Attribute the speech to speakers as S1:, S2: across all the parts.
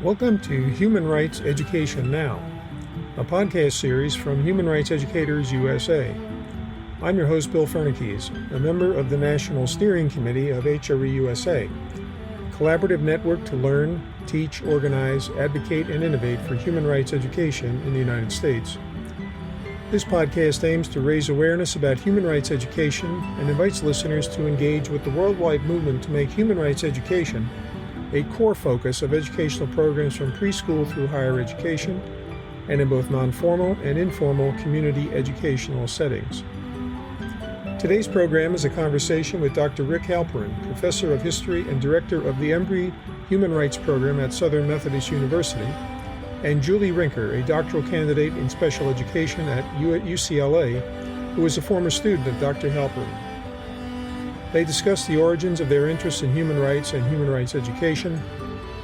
S1: Welcome to Human Rights Education Now, a podcast series from Human Rights Educators USA. I'm your host, Bill Fernikes, a member of the National Steering Committee of HRE USA, a collaborative network to learn, teach, organize, advocate, and innovate for human rights education in the United States. This podcast aims to raise awareness about human rights education and invites listeners to engage with the worldwide movement to make human rights education a core focus of educational programs from preschool through higher education and in both non-formal and informal community educational settings. Today's program is a conversation with Dr. Rick Halperin, Professor of History and Director of the Embrey Human Rights Program at Southern Methodist University, and Julie Rinker, a doctoral candidate in special education at UCLA, who is a former student of Dr. Halperin. They discuss the origins of their interest in human rights and human rights education,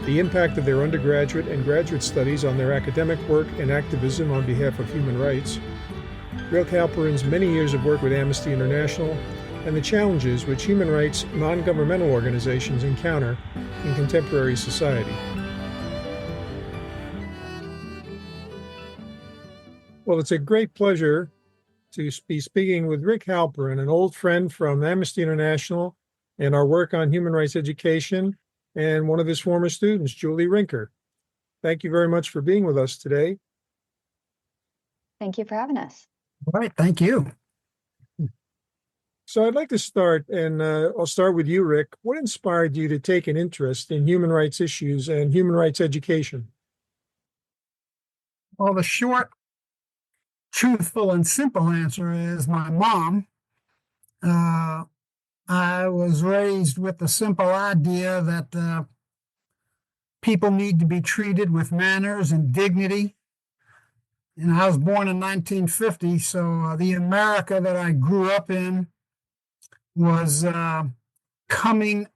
S1: the impact of their undergraduate and graduate studies on their academic work and activism on behalf of human rights, Rick Halperin's many years of work with Amnesty International, and the challenges which human rights non-governmental organizations encounter in contemporary society. Well, it's a great pleasure to be speaking with Rick Halperin, an old friend from Amnesty International and our work on human rights education, and one of his former students, Julie Rinker. Thank you very much for being with us today.
S2: Thank you for having us.
S3: All right, thank you.
S1: So I'd like to start, and I'll start with you, Rick. What inspired you to take an interest in human rights issues and human rights education?
S3: Well, the short, truthful, and simple answer is my mom. I was raised with the simple idea that people need to be treated with manners and dignity. And I was born in 1950, so the America that I grew up in was coming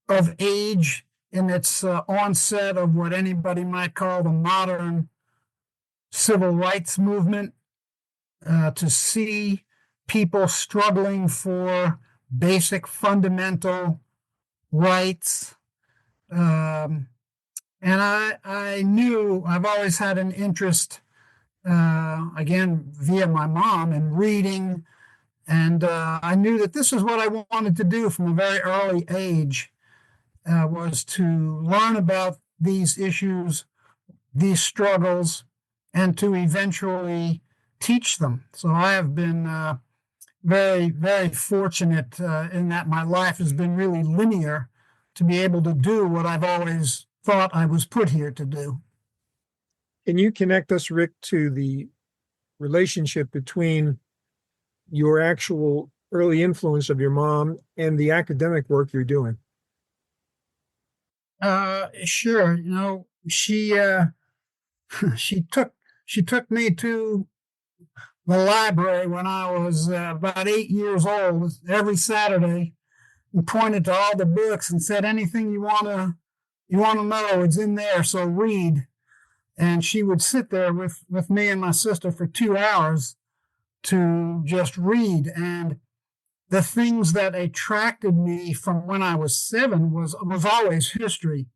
S3: of age in its onset of what anybody might call the modern civil rights movement. To see people struggling for basic fundamental rights. And I knew I've always had an interest, again, via my mom, in reading. And I knew that this is what I wanted to do from a very early age, was to learn about these issues, these struggles, and to eventually teach them. So I have been very, very fortunate in that my life has been really linear to be able to do what I've always thought I was put here to do.
S1: Can you connect us, Rick, to the relationship between your actual early influence of your mom and the academic work you're doing?
S3: Sure. You know, she took me to the library when I was about 8 years old every Saturday, and pointed to all the books and said, anything you want to know, it's in there, so read. And she would sit there with me and my sister for 2 hours to just read. And the things that attracted me from when I was 7 was always history,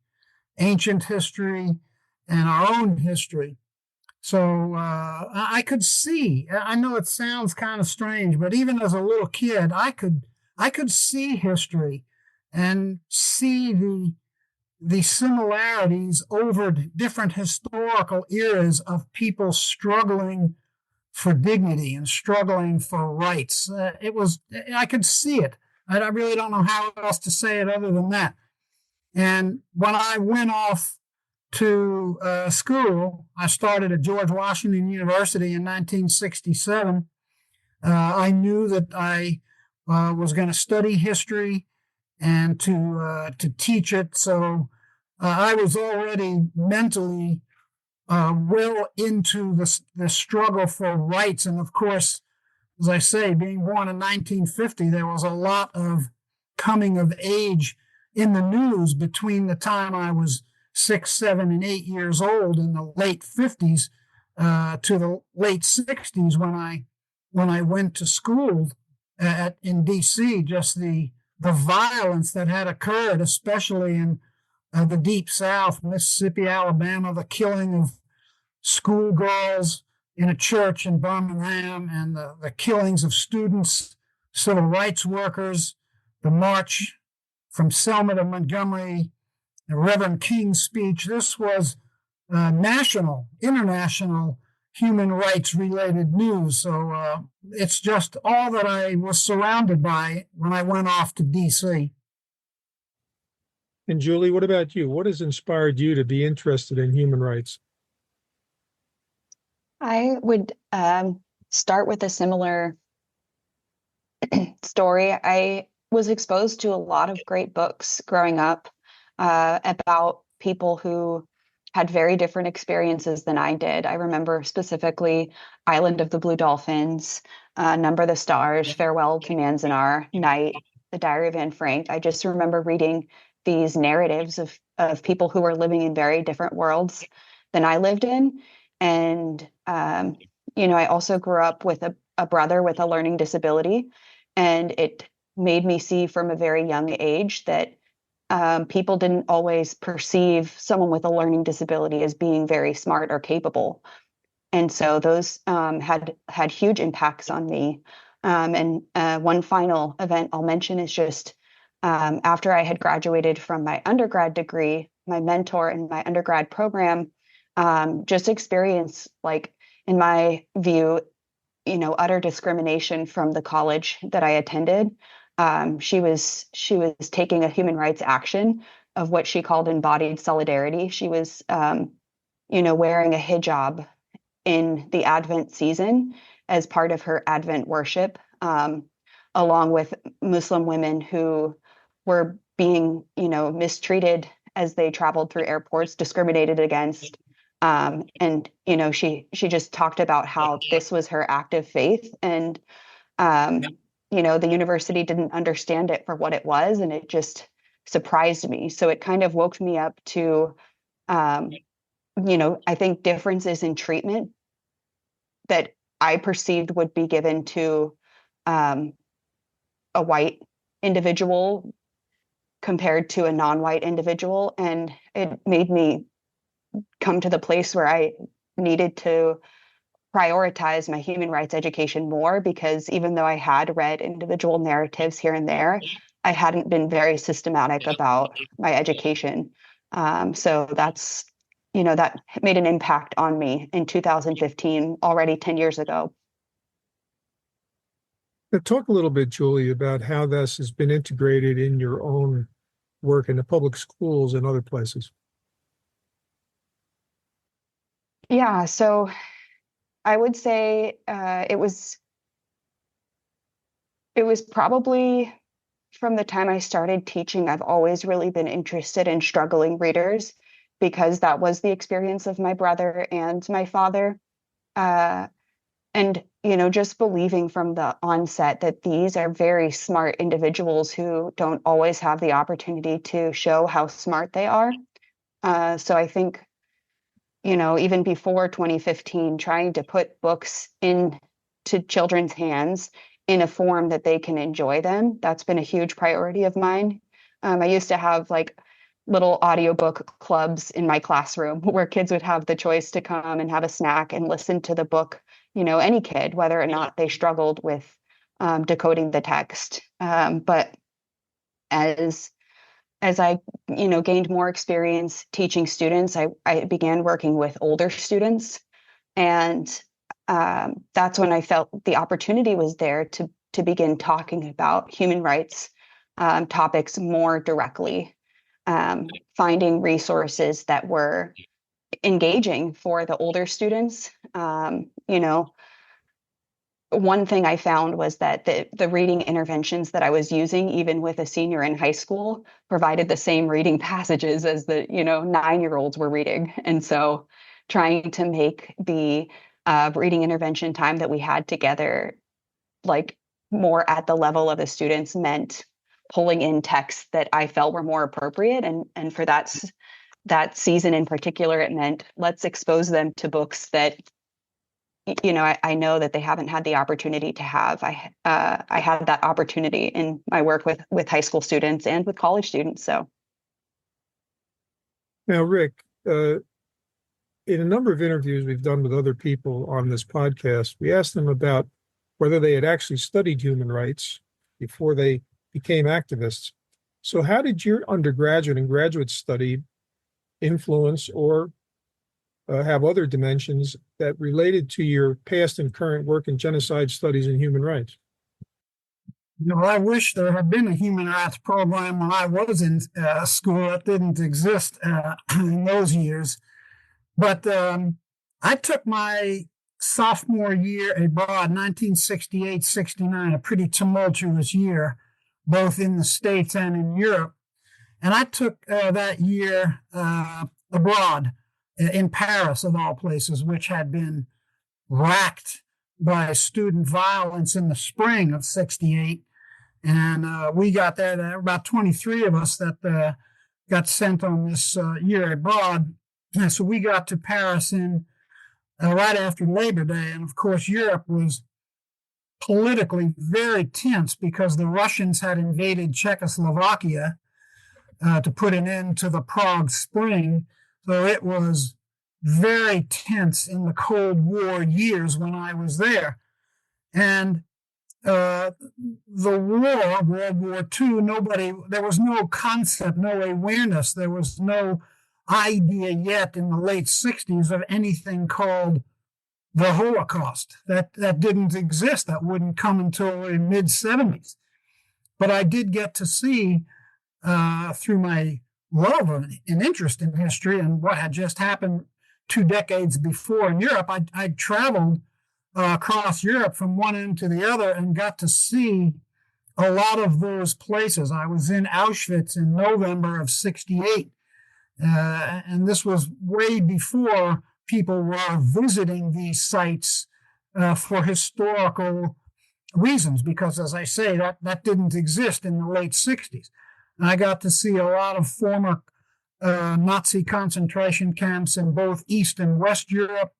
S3: ancient history, and our own history. So I could see, I know it sounds kind of strange, but even as a little kid, I could see history and see the similarities over different historical eras of people struggling for dignity and struggling for rights. I could see it. I really don't know how else to say it other than that. And when I went off to school, I started at George Washington University in 1967. I knew that I was going to study history and to teach it. So I was already mentally well into the struggle for rights. And of course, as I say, being born in 1950, there was a lot of coming of age in the news between the time I was 6, 7, and 8 years old in the late 50s to the late 60s when I went to school in D.C. Just the violence that had occurred, especially in the Deep South, Mississippi, Alabama, the killing of schoolgirls in a church in Birmingham, and the killings of students, civil rights workers, the march from Selma to Montgomery, the Reverend King's speech. This was national, international human rights related news. So it's just all that I was surrounded by when I went off to DC.
S1: And Julie, what about you? What has inspired you to be interested in human rights?
S2: I would start with a similar story. I was exposed to a lot of great books growing up about people who had very different experiences than I did. I remember specifically Island of the Blue Dolphins, Number the Stars, Farewell to Manzanar, Night, The Diary of Anne Frank. I just remember reading these narratives of people who were living in very different worlds than I lived in. And, I also grew up with a brother with a learning disability. And it made me see from a very young age that people didn't always perceive someone with a learning disability as being very smart or capable. And so those had huge impacts on me. And one final event I'll mention is just after I had graduated from my undergrad degree, my mentor in my undergrad program just experienced, like, in my view, utter discrimination from the college that I attended. She was taking a human rights action of what she called embodied solidarity. She was, wearing a hijab in the Advent season as part of her Advent worship, along with Muslim women who were being, mistreated as they traveled through airports, discriminated against. She just talked about how this was her act of faith, and the university didn't understand it for what it was, and it just surprised me. So it kind of woke me up to, I think differences in treatment that I perceived would be given to a white individual compared to a non-white individual, and it made me come to the place where I needed to prioritize my human rights education more, because even though I had read individual narratives here and there, I hadn't been very systematic about my education. So that made an impact on me in 2015, already 10 years ago.
S1: Now, talk a little bit, Julie, about how this has been integrated in your own work in the public schools and other places.
S2: Yeah, so I would say it was probably from the time I started teaching. I've always really been interested in struggling readers, because that was the experience of my brother and my father. And, just believing from the onset that these are very smart individuals who don't always have the opportunity to show how smart they are. So I think, even before 2015, trying to put books into children's hands in a form that they can enjoy them, that's been a huge priority of mine. I used to have like little audiobook clubs in my classroom where kids would have the choice to come and have a snack and listen to the book, any kid, whether or not they struggled with decoding the text. But as I, gained more experience teaching students, I began working with older students. And that's when I felt the opportunity was there to begin talking about human rights topics more directly, finding resources that were engaging for the older students. One thing I found was that the reading interventions that I was using, even with a senior in high school, provided the same reading passages as the 9-year-olds were reading. And so trying to make the reading intervention time that we had together like more at the level of the students meant pulling in texts that I felt were more appropriate. And for that season in particular, it meant let's expose them to books that I know that they haven't had the opportunity to have. I had that opportunity in my work with high school students and with college students. So
S1: Now, Rick, in a number of interviews we've done with other people on this podcast, we asked them about whether they had actually studied human rights before they became activists. So how did your undergraduate and graduate study influence or have other dimensions that related to your past and current work in genocide studies and human rights?
S3: I wish there had been a human rights program when I was in school. It didn't exist in those years. But I took my sophomore year abroad, 1968-69, a pretty tumultuous year, both in the States and in Europe. And I took that year abroad in Paris, of all places, which had been racked by student violence in the spring of 68. And we got there, there were about 23 of us that got sent on this year abroad. And so we got to Paris in right after Labor Day. And of course, Europe was politically very tense because the Russians had invaded Czechoslovakia to put an end to the Prague Spring. So it was very tense in the Cold War years when I was there. And the war, World War II, there was no concept, no awareness. There was no idea yet in the late 60s of anything called the Holocaust. That didn't exist. That wouldn't come until the mid 70s. But I did get to see through my love and interest in history and what had just happened 2 decades before in Europe. I traveled across Europe from one end to the other and got to see a lot of those places. I was in Auschwitz in November of 68. And this was way before people were visiting these sites for historical reasons, because, as I say, that didn't exist in the late 60s. And I got to see a lot of former Nazi concentration camps in both East and West Europe.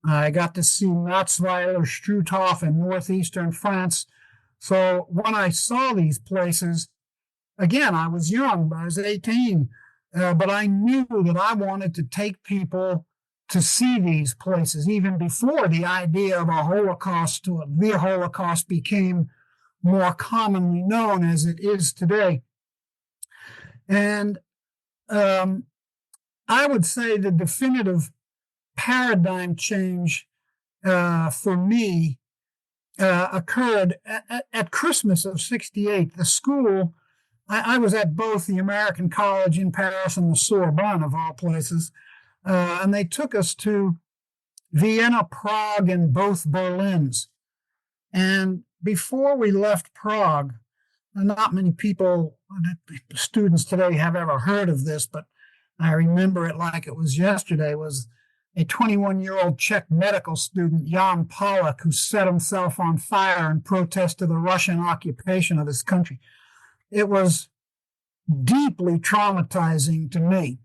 S3: I got to see Natzweiler, Struthof in northeastern France. So when I saw these places, again, I was young, I was 18, but I knew that I wanted to take people to see these places, even before the idea of a Holocaust or the Holocaust became more commonly known as it is today. And I would say the definitive paradigm change for me occurred at Christmas of 68. The school, I was at both the American College in Paris and the Sorbonne, of all places, and they took us to Vienna, Prague, and both Berlins. And before we left Prague, not many people, students today, have ever heard of this, but I remember it like it was yesterday, was a 21-year-old Czech medical student, Jan Polak, who set himself on fire in protest to the Russian occupation of his country. It was deeply traumatizing to me.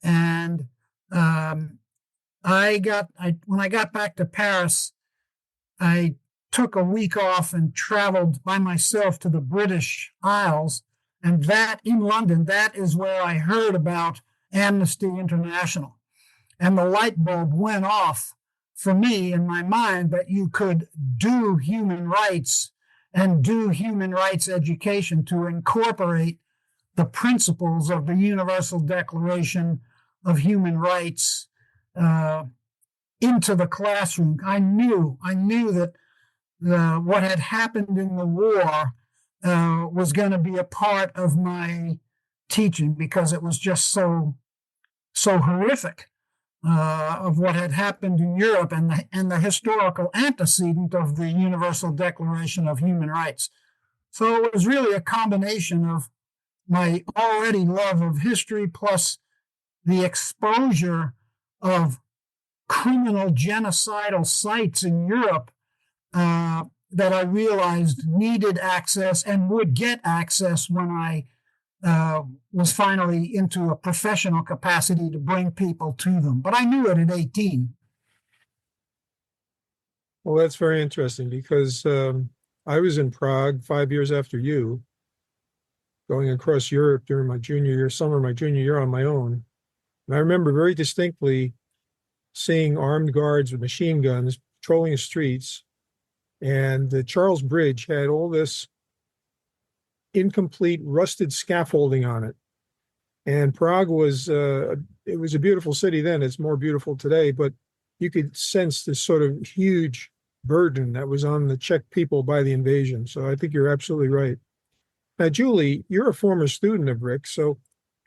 S3: And when I got back to Paris, I took a week off and traveled by myself to the British Isles. And that in London, that is where I heard about Amnesty International. And the light bulb went off for me in my mind that you could do human rights and do human rights education to incorporate the principles of the Universal Declaration of Human Rights into the classroom. I knew that what had happened in the war was going to be a part of my teaching, because it was just so horrific of what had happened in Europe and the historical antecedent of the Universal Declaration of Human Rights. So it was really a combination of my already love of history plus the exposure of criminal genocidal sites in Europe that I realized needed access and would get access when I was finally into a professional capacity to bring people to them. But I knew it at 18.
S1: Well, that's very interesting, because I was in Prague 5 years after you, going across Europe during my junior year, summer of my junior year on my own. And I remember very distinctly seeing armed guards with machine guns patrolling the streets. And the Charles Bridge had all this incomplete, rusted scaffolding on it. And Prague was, it was a beautiful city then. It's more beautiful today, but you could sense this sort of huge burden that was on the Czech people by the invasion. So I think you're absolutely right. Now, Julie, you're a former student of Rick. So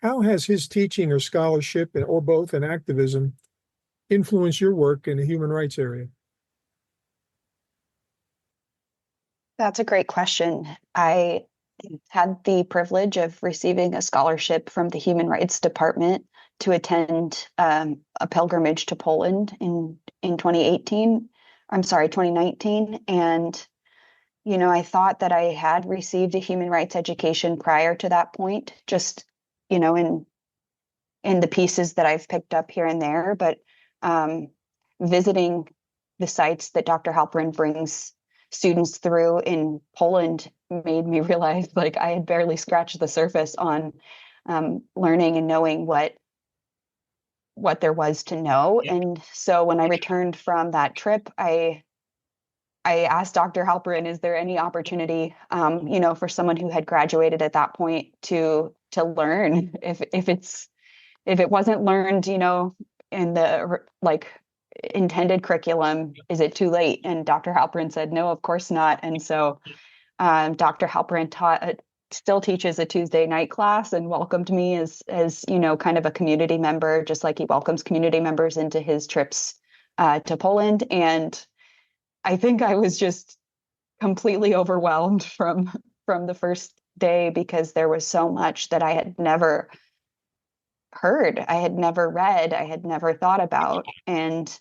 S1: how has his teaching or scholarship or both in activism influenced your work in the human rights area?
S2: That's a great question. I had the privilege of receiving a scholarship from the Human Rights Department to attend a pilgrimage to Poland in 2018. I'm sorry, 2019. And, you know, I thought that I had received a human rights education prior to that point, just, you know, in the pieces that I've picked up here and there. But visiting the sites that Dr. Halperin brings students through in Poland made me realize like I had barely scratched the surface on learning and knowing what there was to know. And so when I returned from that trip, I asked Dr. Halperin, is there any opportunity, you know, for someone who had graduated at that point to learn if it wasn't learned, you know, in the like intended curriculum, is it too late? And Dr. Halperin said, no, of course not. And so Dr. Halperin still teaches a Tuesday night class and welcomed me as you know, kind of a community member, just like he welcomes community members into his trips to Poland. And I think I was just completely overwhelmed from the first day, because there was so much that I had never heard, I had never read, I had never thought about. And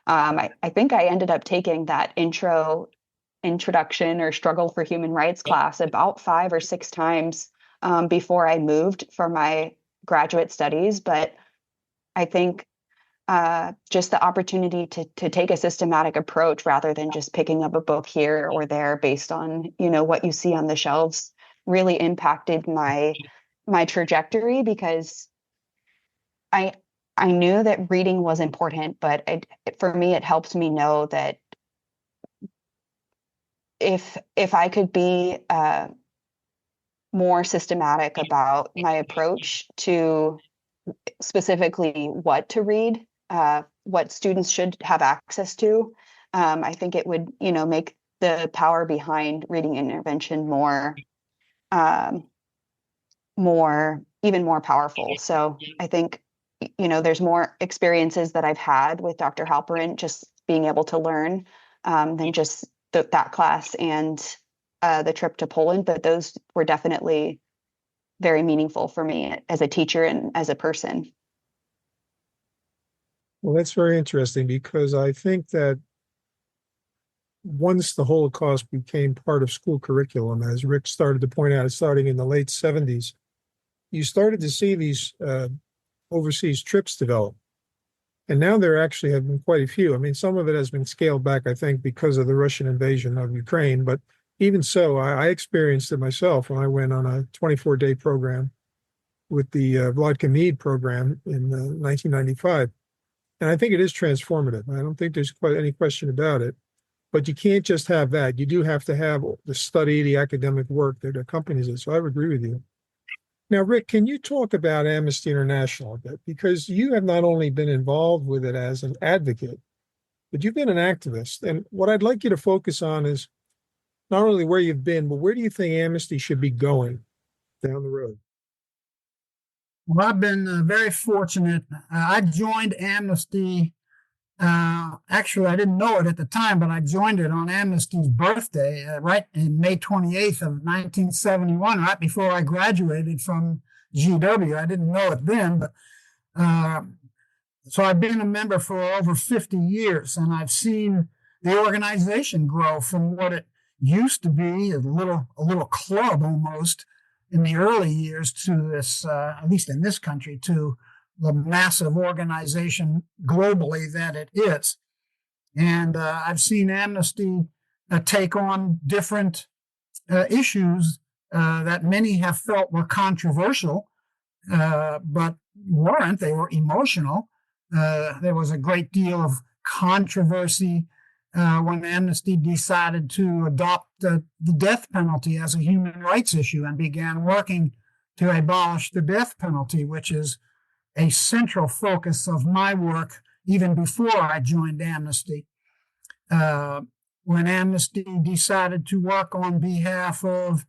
S2: I think I ended up taking that introduction or struggle for human rights class about 5 or 6 times before I moved for my graduate studies. But I think just the opportunity to take a systematic approach rather than just picking up a book here or there based on, you know, what you see on the shelves really impacted my trajectory, because I knew that reading was important, but for me, it helped me know that if I could be more systematic about my approach to specifically what to read, what students should have access to, I think it would, you know, make the power behind reading intervention even more powerful. So I think, you know, there's more experiences that I've had with Dr. Halperin just being able to learn than just that class and the trip to Poland, but those were definitely very meaningful for me as a teacher and as a person.
S1: Well, that's very interesting, because I think that once the Holocaust became part of school curriculum, as Rick started to point out, starting in the late 70s, you started to see these overseas trips develop. And now there actually have been quite a few. I mean, some of it has been scaled back, I think, because of the Russian invasion of Ukraine. But even so, I experienced it myself when I went on a 24-day program with the Vladka Mead program in 1995. And I think it is transformative. I don't think there's quite any question about it. But you can't just have that. You do have to have the study, the academic work that accompanies it. So I would agree with you. Now, Rick, can you talk about Amnesty International a bit? Because you have not only been involved with it as an advocate, but you've been an activist. And what I'd like you to focus on is not only where you've been, but where do you think Amnesty should be going down the road?
S3: Well, I've been very fortunate. I joined Amnesty. Actually, I didn't know it at the time, but I joined it on Amnesty's birthday, right in May 28th of 1971, right before I graduated from GW. I didn't know it then, but so I've been a member for over 50 years, and I've seen the organization grow from what it used to be, a little club almost in the early years, to this, at least in this country, to the massive organization globally that it is. And I've seen Amnesty take on different issues that many have felt were controversial, but weren't. They were emotional. There was a great deal of controversy when Amnesty decided to adopt the death penalty as a human rights issue and began working to abolish the death penalty, which is a central focus of my work even before I joined Amnesty. When Amnesty decided to work on behalf of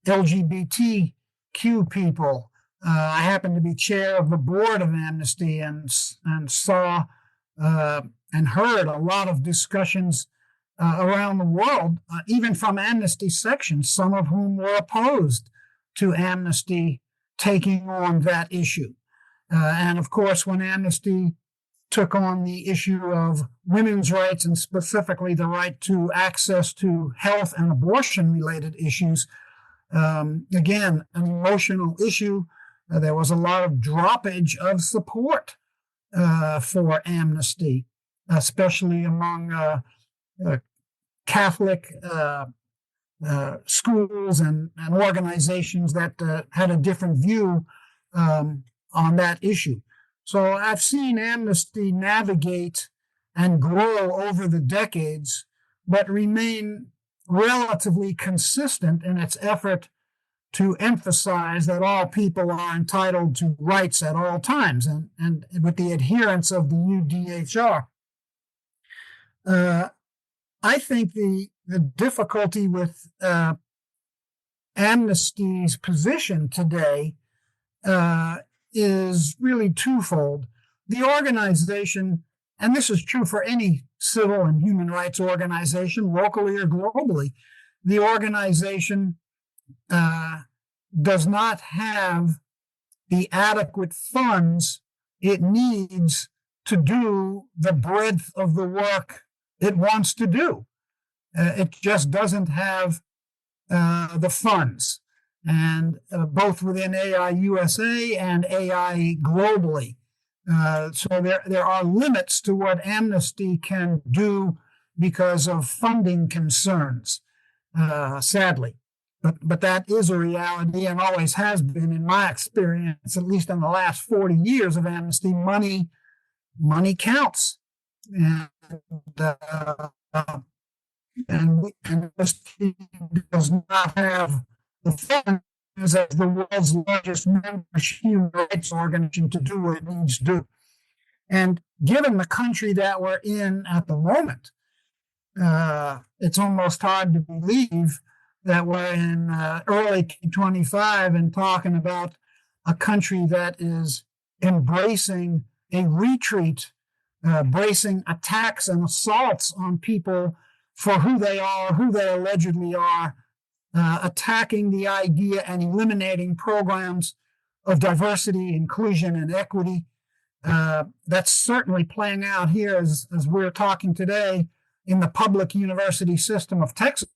S3: LGBTQ people, I happened to be chair of the board of Amnesty and saw and heard a lot of discussions around the world, even from Amnesty sections, some of whom were opposed to Amnesty taking on that issue. And of course, when Amnesty took on the issue of women's rights and specifically the right to access to health and abortion-related issues, again, an emotional issue. There was a lot of droppage of support for Amnesty, especially among Catholic schools and organizations that had a different view on that issue. So I've seen Amnesty navigate and grow over the decades, but remain relatively consistent in its effort to emphasize that all people are entitled to rights at all times, and with the adherence of the UDHR. I think the difficulty with Amnesty's position today is really twofold. The organization, and this is true for any civil and human rights organization, locally or globally, the organization does not have the adequate funds it needs to do the breadth of the work it wants to do. It just doesn't have the funds, and both within AI USA and AI globally. So there are limits to what Amnesty can do because of funding concerns, sadly. But that is a reality and always has been, in my experience, at least in the last 40 years of Amnesty. Money counts. And Amnesty does not have the funds as the world's largest membership human rights organization to do what it needs to do. And given the country that we're in at the moment, it's almost hard to believe that we're in early 25 and talking about a country that is embracing a retreat, bracing attacks and assaults on people for who they are, who they allegedly are, attacking the idea and eliminating programs of diversity, inclusion, and equity. That's certainly playing out here as we're talking today in the public university system of Texas,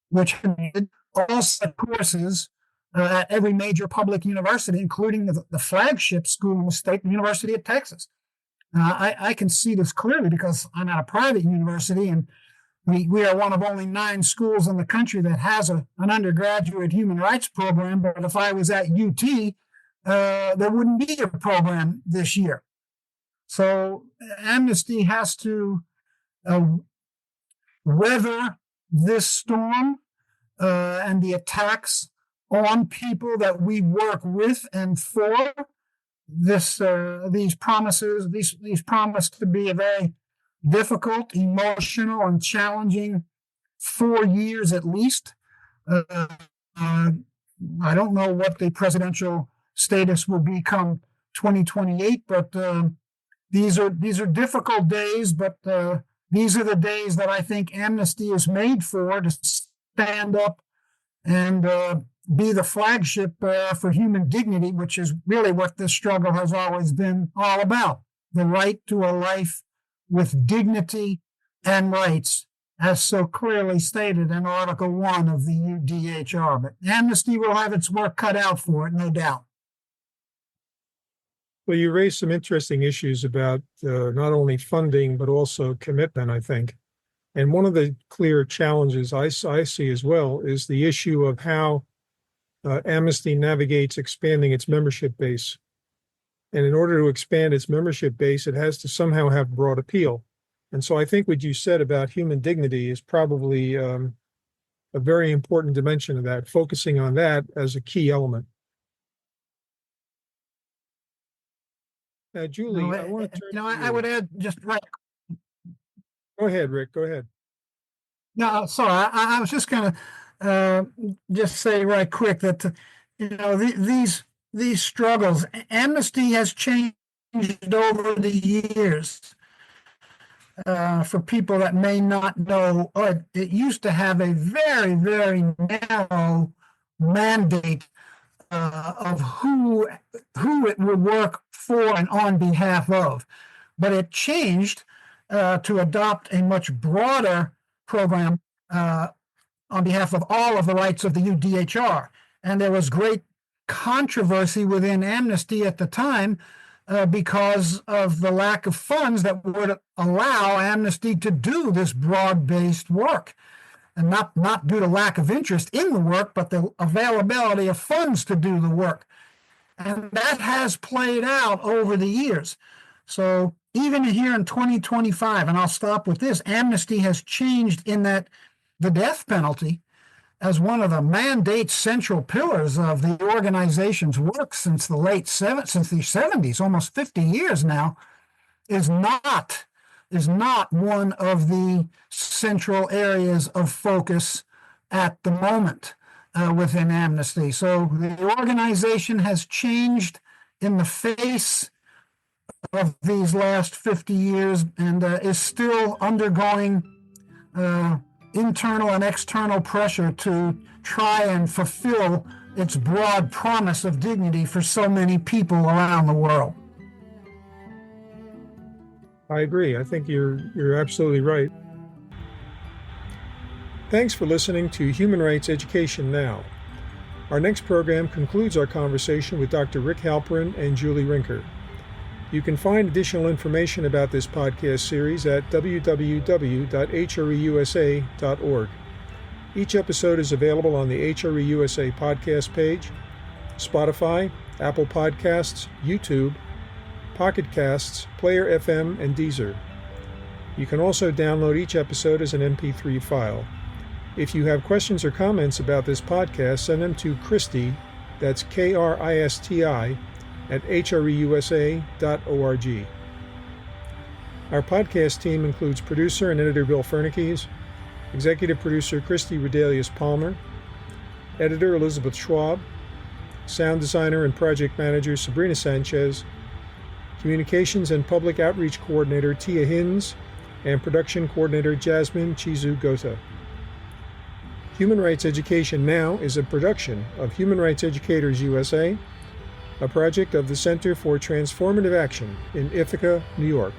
S3: which had all set courses at every major public university, including the flagship school in the state, the University of Texas. I can see this clearly because I'm at a private university, and we are one of only 9 schools in the country that has an undergraduate human rights program. But if I was at UT, there wouldn't be a program this year. So Amnesty has to weather this storm and the attacks on people that we work with and for. These promise to be a very difficult, emotional, and challenging 4 years at least. I don't know what the presidential status will become 2028, but these are difficult days. But these are the days that I think Amnesty is made for, to stand up and be the flagship for human dignity, which is really what this struggle has always been all about: the right to a life with dignity and rights, as so clearly stated in Article 1 of the UDHR. But Amnesty will have its work cut out for it, no doubt.
S1: Well, you raised some interesting issues about not only funding, but also commitment, I think. And one of the clear challenges I see as well is the issue of how Amnesty navigates expanding its membership base. And in order to expand its membership base, it has to somehow have broad appeal. And so I think what you said about human dignity is probably a very important dimension of that, focusing on that as a key element. Now, Julie, I want to turn to
S3: I would add just right.
S1: Go ahead, Rick. Go ahead.
S3: No, sorry. I was just going to just say right quick that these struggles, Amnesty has changed over the years. For people that may not know, it used to have a very, very narrow mandate of who it would work for and on behalf of. But it changed to adopt a much broader program on behalf of all of the rights of the UDHR. And there was great controversy within Amnesty at the time because of the lack of funds that would allow Amnesty to do this broad-based work. And not due to lack of interest in the work, but the availability of funds to do the work. And that has played out over the years. So even here in 2025, and I'll stop with this, Amnesty has changed in that the death penalty, as one of the mandate central pillars of the organization's work since the since the 70s, almost 50 years now, is not one of the central areas of focus at the moment within Amnesty. So the organization has changed in the face of these last 50 years and is still undergoing internal and external pressure to try and fulfill its broad promise of dignity for so many people around the world.
S1: I agree. I think you're absolutely right. Thanks for listening to Human Rights Education Now. Our next program concludes our conversation with Dr. Rick Halperin and Julie Rinker. You can find additional information about this podcast series at www.hreusa.org. Each episode is available on the HRE USA podcast page, Spotify, Apple Podcasts, YouTube, Pocket Casts, Player FM, and Deezer. You can also download each episode as an MP3 file. If you have questions or comments about this podcast, send them to Christy, that's Kristi, at hreusa.org. Our podcast team includes producer and editor Bill Fernikes, executive producer Christy Redelius-Palmer, editor Elizabeth Schwab, sound designer and project manager Sabrina Sanchez, communications and public outreach coordinator Tia Hins, and production coordinator Jasmine Chizu Gota. Human Rights Education Now is a production of Human Rights Educators USA, a project of the Center for Transformative Action in Ithaca, New York.